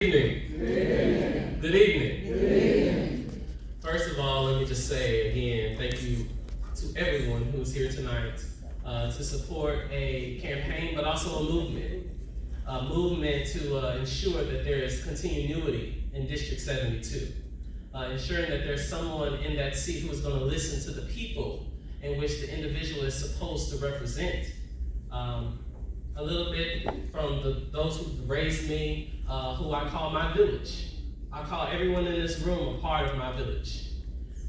Good evening. Good evening. First of all, let me just say again, thank you to everyone who's here tonight to support a campaign, but also a movement to ensure that there is continuity in District 72, ensuring that there's someone in that seat who is going to listen to the people in which the individual is supposed to represent. A little bit from those who raised me, who I call my village. I call everyone in this room a part of my village.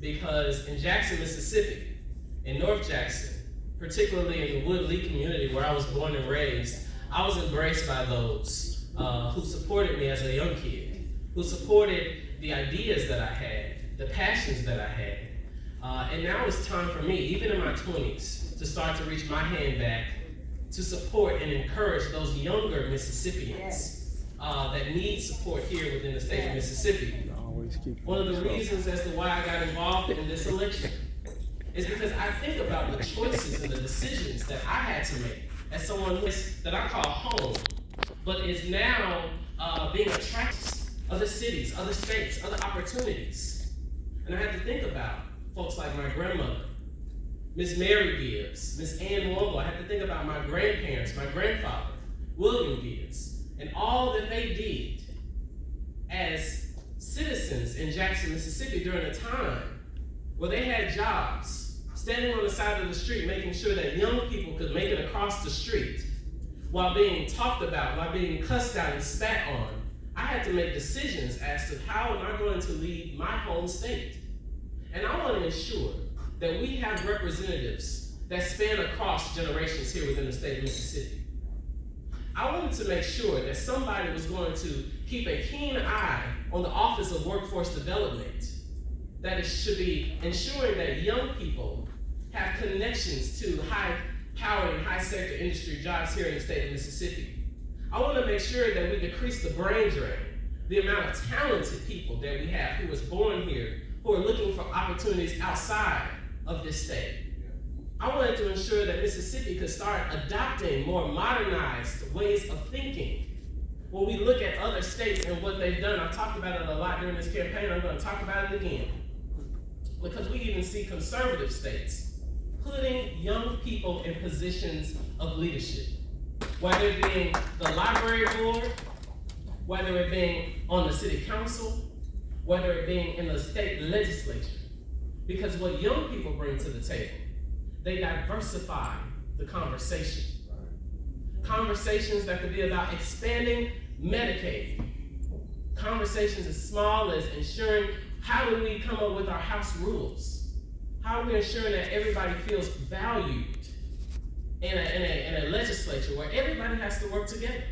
Because in Jackson, Mississippi, in North Jackson, particularly in the Wood Lee community where I was born and raised, I was embraced by those who supported me as a young kid, who supported the ideas that I had, the passions that I had. And now it's time for me, even in my 20s, to start to reach my hand back to support and encourage those younger Mississippians that need support here within the state of Mississippi. One of the reasons as to why I got involved in this election is because I think about the choices and the decisions that I had to make as someone that I call home, but is now being attracted to other cities, other states, other opportunities. And I had to think about folks like my grandmother, Miss Mary Gibbs, Miss Ann Womble. I had to think about my grandparents, my grandfather, William Gibbs, and all that they did as citizens in Jackson, Mississippi during a time where they had jobs, standing on the side of the street, making sure that young people could make it across the street while being talked about, while being cussed out and spat on. I had to make decisions as to how am I going to lead my home state. And I want to ensure that we have representatives that span across generations here within the state of Mississippi. I wanted to make sure that somebody was going to keep a keen eye on the Office of Workforce Development, that it should be ensuring that young people have connections to high-powered and high-sector industry jobs here in the state of Mississippi. I want to make sure that we decrease the brain drain, the amount of talented people that we have who was born here, who are looking for opportunities outside of this state. I wanted to ensure that Mississippi could start adopting more modernized ways of thinking. When we look at other states and what they've done, I've talked about it a lot during this campaign, I'm going to talk about it again. Because we even see conservative states putting young people in positions of leadership. Whether it being the library board, whether it being on the city council, whether it being in the state legislature. Because what young people bring to the table, they diversify the conversation. Conversations that could be about expanding Medicaid. Conversations as small as ensuring how do we come up with our house rules? How are we ensuring that everybody feels valued in a legislature where everybody has to work together?